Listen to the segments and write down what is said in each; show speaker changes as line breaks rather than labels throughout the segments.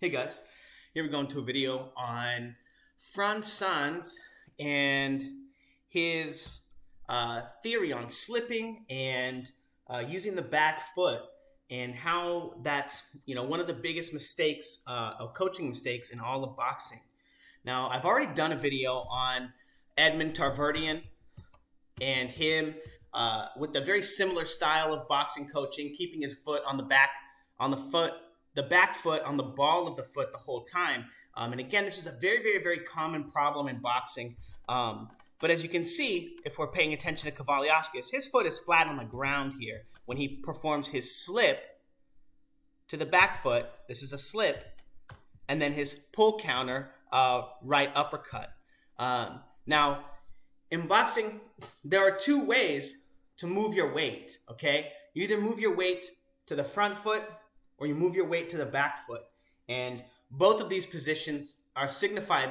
Hey guys, here we're going to a video on Fran Sans and his theory on slipping and using the back foot, and how that's one of the biggest mistakes, coaching mistakes in all of boxing. Now, I've already done a video on Edmund Tarverdian and him with a very similar style of boxing coaching, keeping his foot on the back, on the back foot on the ball of the foot the whole time. And again, this is a very, very, very common problem in boxing. But as you can see, if we're paying attention to Kavaliauskas, his foot is flat on the ground here when he performs his slip to the back foot. This is a slip, and then his pull counter, right uppercut. Now, in boxing, there are two ways to move your weight, okay? You either move your weight to the front foot or you move your weight to the back foot. And both of these positions are signified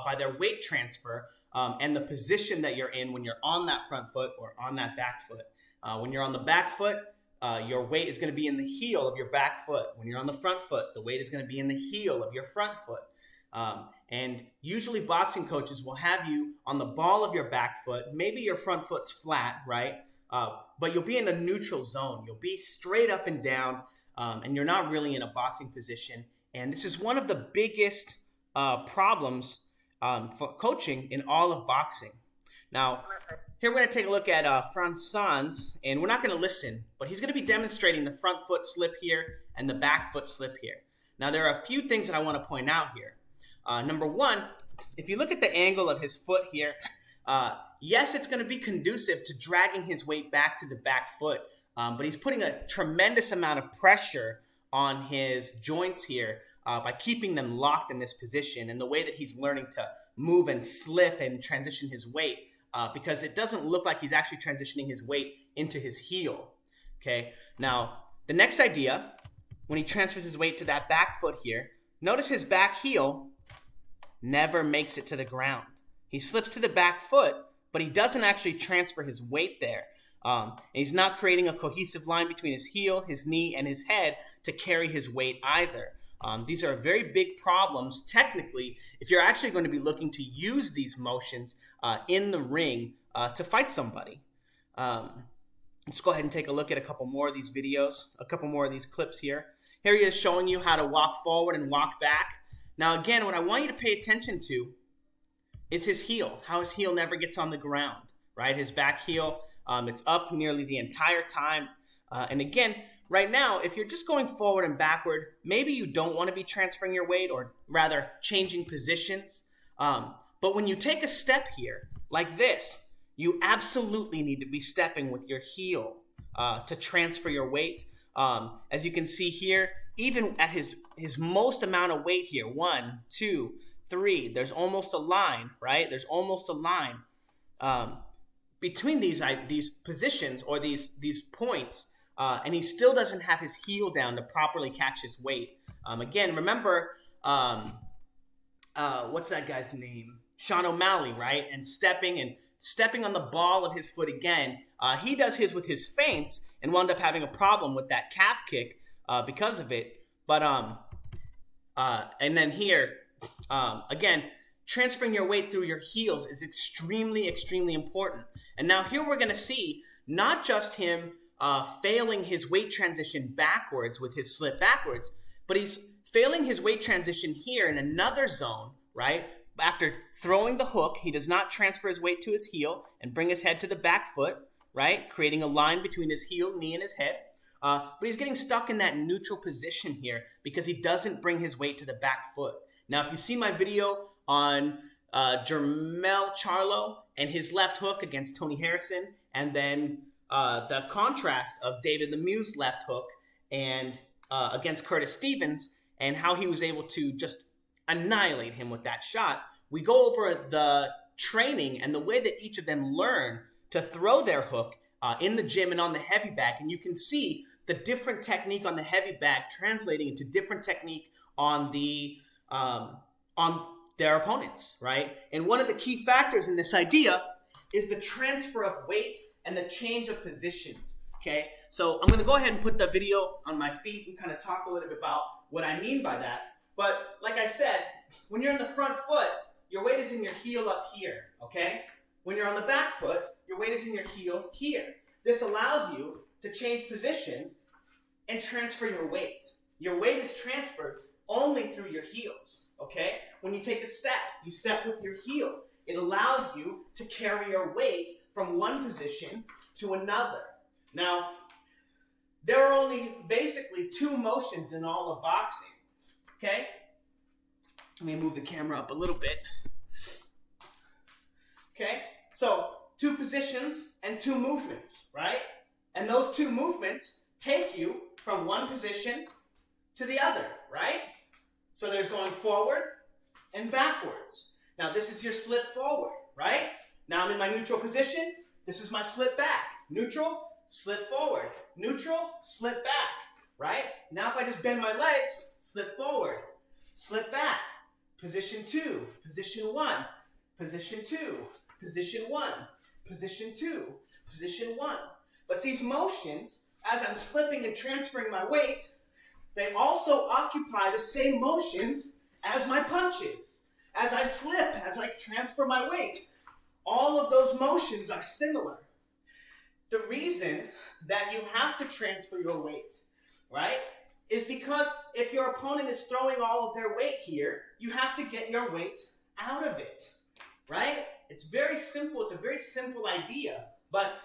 by their weight transfer and the position that you're in when you're on that front foot or on that back foot. When you're on the back foot, your weight is going to be in the heel of your back foot. When you're on the front foot, the weight is going to be in the heel of your front foot. And usually boxing coaches will have you on the ball of your back foot. Maybe your front foot's flat, right? But you'll be in a neutral zone. You'll be straight up and down, and you're not really in a boxing position. And this is one of the biggest problems for coaching in all of boxing. Now, here we're going to take a look at Fran Sans, and we're not going to listen, but he's going to be demonstrating the front foot slip here and the back foot slip here. Now, there are a few things that I want to point out here. Number one, if you look at the angle of his foot here, yes, it's going to be conducive to dragging his weight back to the back foot, but he's putting a tremendous amount of pressure on his joints here by keeping them locked in this position, and the way that he's learning to move and slip and transition his weight, because it doesn't look like he's actually transitioning his weight into his heel. Okay, now the next idea, when he transfers his weight to that back foot here, notice his back heel never makes it to the ground. He slips to the back foot, but he doesn't actually transfer his weight there. And he's not creating a cohesive line between his heel, his knee, and his head to carry his weight either. These are very big problems technically if you're actually going to be looking to use these motions in the ring to fight somebody. Let's go ahead and take a look at a couple more of these videos, a couple more of these clips here. Here he is showing you how to walk forward and walk back. Now again, what I want you to pay attention to is his heel, how his heel never gets on the ground, right? His back heel, it's up nearly the entire time. And again, right now, if you're just going forward and backward, maybe you don't want to be transferring your weight, or rather changing positions. But when you take a step here like this, you absolutely need to be stepping with your heel to transfer your weight. As you can see here, even at his most amount of weight here, 1, 2, 3, there's almost a line, right? There's almost a line between these positions or these points, and he still doesn't have his heel down to properly catch his weight. Again, remember, what's that guy's name? Sean O'Malley, right? And stepping on the ball of his foot again. He does his with his feints and wound up having a problem with that calf kick because of it. But and then here, again, transferring your weight through your heels is extremely, extremely important. And now here we're going to see not just him failing his weight transition backwards with his slip backwards, but he's failing his weight transition here in another zone, right? After throwing the hook, he does not transfer his weight to his heel and bring his head to the back foot, right? Creating a line between his heel, knee, and his head. But he's getting stuck in that neutral position here because he doesn't bring his weight to the back foot. Now, if you see my video on Jermell Charlo and his left hook against Tony Harrison, and then the contrast of David Lemieux's left hook and against Curtis Stevens, and how he was able to just annihilate him with that shot, we go over the training and the way that each of them learn to throw their hook in the gym and on the heavy bag. And you can see the different technique on the heavy bag translating into different technique on their opponents, right? And one of the key factors in this idea is the transfer of weight and the change of positions, okay? So I'm going to go ahead and put the video on my feet and kind of talk a little bit about what I mean by that. But like I said, when you're in the front foot, your weight is in your heel up here, okay? When you're on the back foot, your weight is in your heel here. This allows you to change positions and transfer your weight. Your weight is transferred only through your heels, okay? When you take a step, you step with your heel. It allows you to carry your weight from one position to another. Now, there are only basically two motions in all of boxing, okay? Let me move the camera up a little bit. Okay, so two positions and two movements, right? And those two movements take you from one position to the other, right? So there's going forward and backwards. Now this is your slip forward, right? Now I'm in my neutral position. This is my slip back. Neutral, slip forward. Neutral, slip back, right? Now if I just bend my legs, slip forward, slip back. Position 2, position 1, position 2, position 1, position 2, position 1. But these motions, as I'm slipping and transferring my weight, they also occupy the same motions as my punches. As I slip, as I transfer my weight, all of those motions are similar. The reason that you have to transfer your weight, right, is because if your opponent is throwing all of their weight here, you have to get your weight out of it, right? It's very simple. It's a very simple idea. But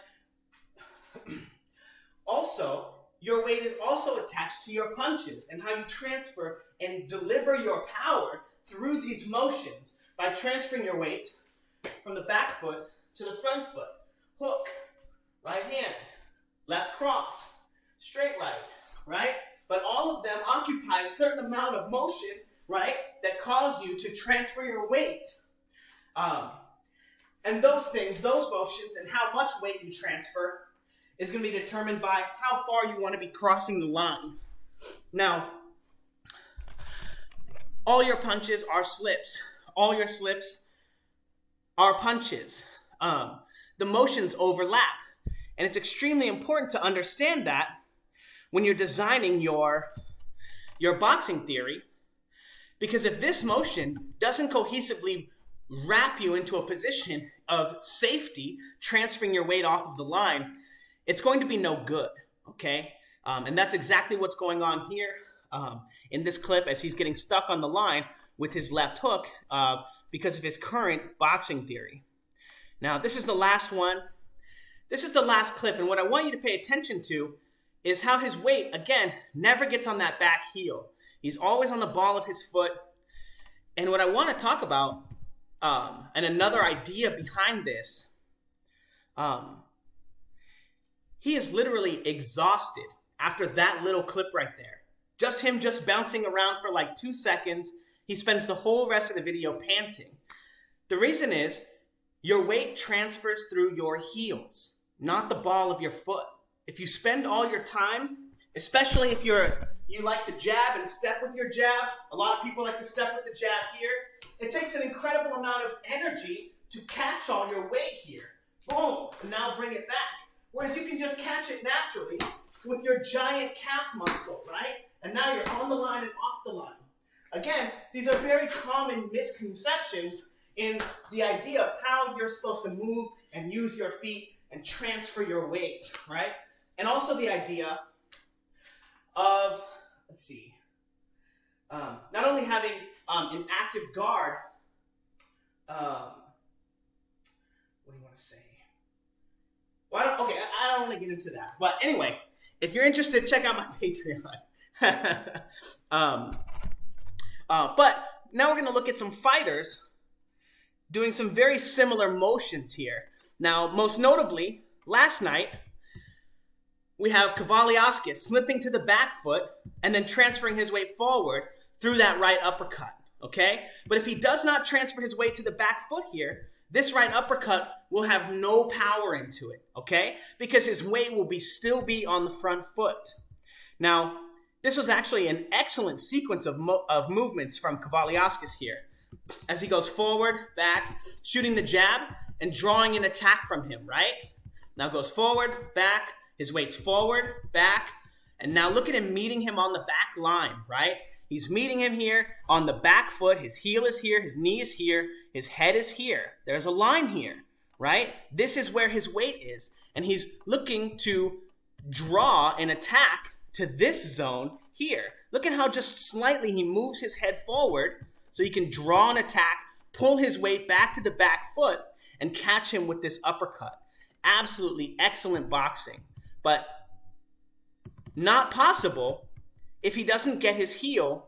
also, your weight is also attached to your punches and how you transfer and deliver your power through these motions by transferring your weight from the back foot to the front foot. Hook, right hand, left cross, straight right? But all of them occupy a certain amount of motion, right, that cause you to transfer your weight. And those things, those motions, and how much weight you transfer is going to be determined by how far you want to be crossing the line. Now, all your punches are slips. All your slips are punches. The motions overlap. And it's extremely important to understand that when you're designing your boxing theory, because if this motion doesn't cohesively wrap you into a position of safety, transferring your weight off of the line, it's going to be no good, okay? And that's exactly what's going on here in this clip as he's getting stuck on the line with his left hook because of his current boxing theory. Now, this is the last one. This is the last clip, and what I want you to pay attention to is how his weight, again, never gets on that back heel. He's always on the ball of his foot. And what I want to talk about, and another idea behind this, he is literally exhausted after that little clip right there. Just him bouncing around for like 2 seconds. He spends the whole rest of the video panting. The reason is your weight transfers through your heels, not the ball of your foot. If you spend all your time, especially if you like to jab and step with your jab, a lot of people like to step with the jab here, it takes an incredible amount of energy to catch all your weight here. Boom, and now bring it back. Whereas you can just catch it naturally with your giant calf muscle, right? And now you're on the line and off the line. Again, these are very common misconceptions in the idea of how you're supposed to move and use your feet and transfer your weight, right? And also the idea of, not only having an active guard, what do you want to say? Well, I don't want to get into that. But anyway, if you're interested, check out my Patreon. But now we're going to look at some fighters doing some very similar motions here. Now, most notably, last night, we have Kavaliauskas slipping to the back foot and then transferring his weight forward through that right uppercut, okay? But if he does not transfer his weight to the back foot here, this right uppercut will have no power into it, okay? Because his weight will still be on the front foot. Now, this was actually an excellent sequence of movements from Kavaliauskas here, as he goes forward, back, shooting the jab, and drawing an attack from him, right? Now goes forward, back, his weight's forward, back, and now look at him meeting him on the back line, right? He's meeting him here on the back foot. His heel is here. His knee is here. His head is here. There's a line here, right? This is where his weight is. And he's looking to draw an attack to this zone here. Look at how just slightly he moves his head forward so he can draw an attack, pull his weight back to the back foot, and catch him with this uppercut. Absolutely excellent boxing. But not possible if he doesn't get his heel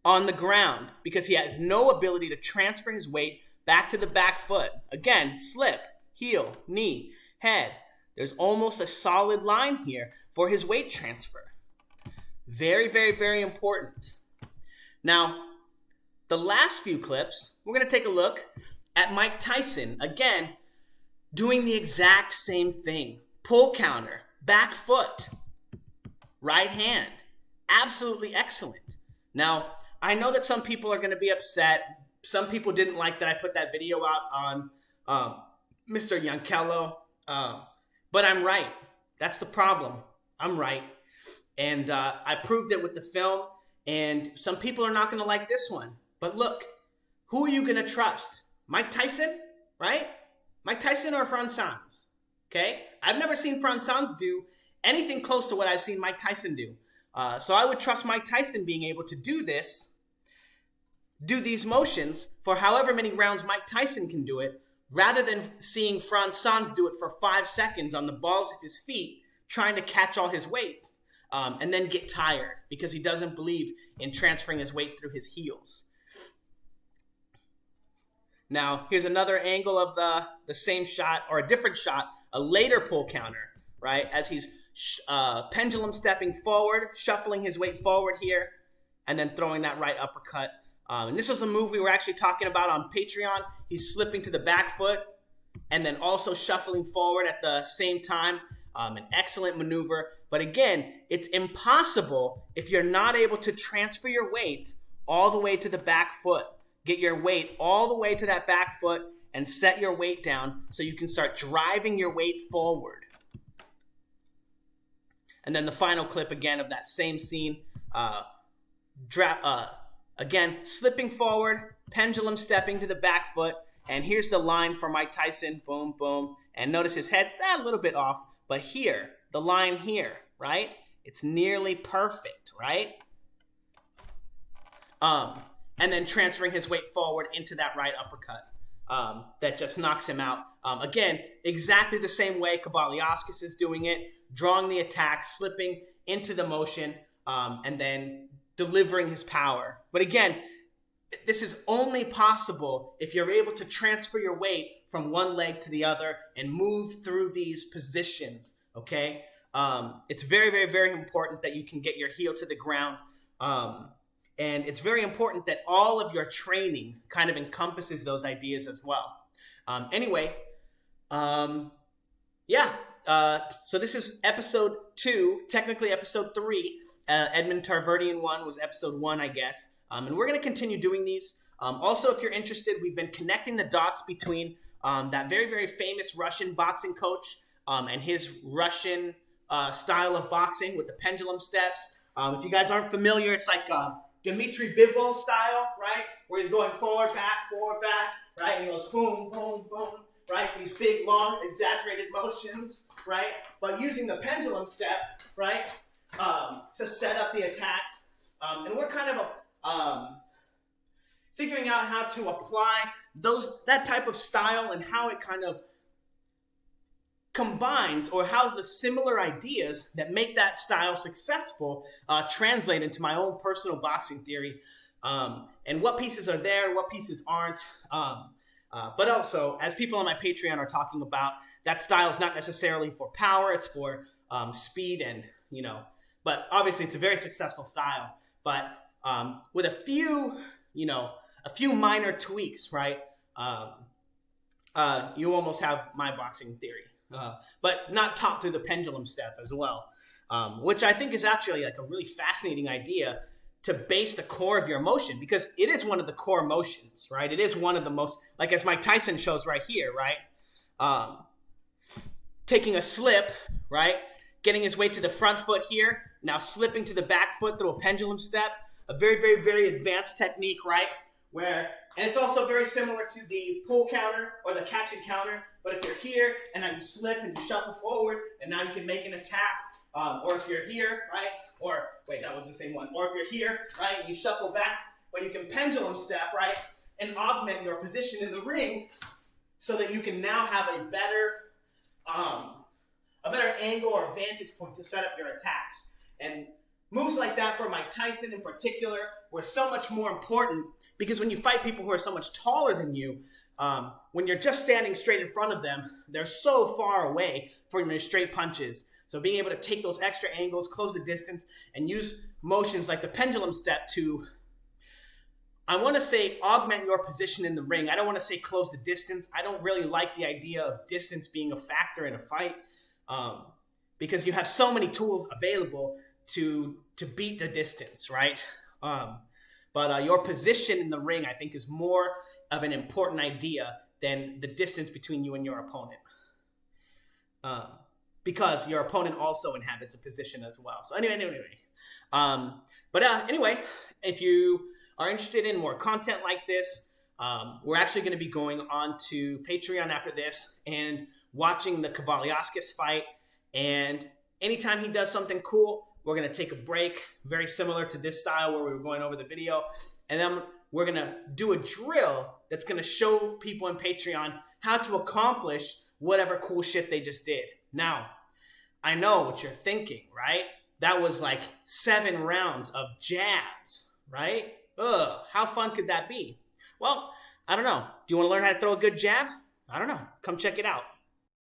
on the ground, because he has no ability to transfer his weight back to the back foot. Again, slip, heel, knee, head. There's almost a solid line here for his weight transfer. Very, very, very important. Now, the last few clips, we're going to take a look at Mike Tyson. Again, doing the exact same thing. Pull counter, back foot, right hand. Absolutely excellent. Now, I know that some people are going to be upset. Some people didn't like that I put that video out on Mr. Yankello. But I'm right. That's the problem. I'm right. And I proved it with the film. And some people are not going to like this one. But look, who are you going to trust? Mike Tyson, right? Mike Tyson or Fran Sans? Okay? I've never seen Fran Sans do anything close to what I've seen Mike Tyson do. So I would trust Mike Tyson being able to do these motions for however many rounds Mike Tyson can do it, rather than seeing Fran Sans do it for 5 seconds on the balls of his feet, trying to catch all his weight, and then get tired because he doesn't believe in transferring his weight through his heels. Now, here's another angle of the same shot, or a different shot, a later pull counter, right? As he's pendulum stepping forward, shuffling his weight forward here, and then throwing that right uppercut. And this was a move we were actually talking about on Patreon. He's slipping to the back foot and then also shuffling forward at the same time. An excellent maneuver. But again, it's impossible if you're not able to transfer your weight all the way to the back foot. Get your weight all the way to that back foot and set your weight down so you can start driving your weight forward. And then the final clip again of that same scene. Again, slipping forward, pendulum stepping to the back foot. And here's the line for Mike Tyson. Boom, boom. And notice his head's a little bit off. But here, the line here, right? It's nearly perfect, right? And then transferring his weight forward into that right uppercut. That just knocks him out. Again, exactly the same way Kavaliauskas is doing it. Drawing the attack, slipping into the motion, and then delivering his power. But again, this is only possible if you're able to transfer your weight from one leg to the other and move through these positions, okay? It's very, very, very important that you can get your heel to the ground. And it's very important that all of your training kind of encompasses those ideas as well. So this is episode 2, technically episode 3. Edmund Tarverdian one was episode 1, I guess. And we're going to continue doing these. Also, if you're interested, we've been connecting the dots between that very, very famous Russian boxing coach and his Russian style of boxing with the pendulum steps. If you guys aren't familiar, it's like Dmitry Bivol style, right? Where he's going forward, back, right? And he goes boom, boom, boom, right? These big, long, exaggerated motions, right? But using the pendulum step, right, to set up the attacks. And we're kind of figuring out how to apply that type of style and how it kind of combines, or how the similar ideas that make that style successful translate into my own personal boxing theory, and what pieces are there, what pieces aren't. But also, as people on my Patreon are talking about, that style is not necessarily for power, it's for speed and, but obviously it's a very successful style. But with a few minor tweaks, right, you almost have my boxing theory. But not taught through the pendulum step as well, which I think is actually like a really fascinating idea to base the core of your motion, because it is one of the core motions, right? It is one of the most, like as Mike Tyson shows right here, right? Taking a slip, right? Getting his weight to the front foot here, Now slipping to the back foot through a pendulum step, a very, very, very advanced technique, right? And it's also very similar to the pull counter or the catch and counter, but if you're here and then you slip and you shuffle forward and now you can make an attack, or if you're here, right? Or, wait, that was the same one. Or if you're here, right, and you shuffle back, but you can pendulum step, right, and augment your position in the ring so that you can now have a better angle or vantage point to set up your attacks. And moves like that for Mike Tyson in particular were so much more important because when you fight people who are so much taller than you, when you're just standing straight in front of them, they're so far away from your straight punches. So being able to take those extra angles, close the distance, and use motions like the pendulum step to, I want to say, augment your position in the ring. I don't want to say close the distance. I don't really like the idea of distance being a factor in a fight because you have so many tools available to beat the distance, right? But your position in the ring, I think, is more of an important idea than the distance between you and your opponent. Because your opponent also inhabits a position as well. So anyway. Anyway, if you are interested in more content like this, we're actually going to be going on to Patreon after this and watching the Kavaliauskas fight. And anytime he does something cool, we're going to take a break, very similar to this style where we were going over the video. And then we're going to do a drill that's going to show people in Patreon how to accomplish whatever cool shit they just did. Now, I know what you're thinking, right? That was like 7 rounds of jabs, right? Ugh, how fun could that be? Well, I don't know. Do you want to learn how to throw a good jab? I don't know. Come check it out.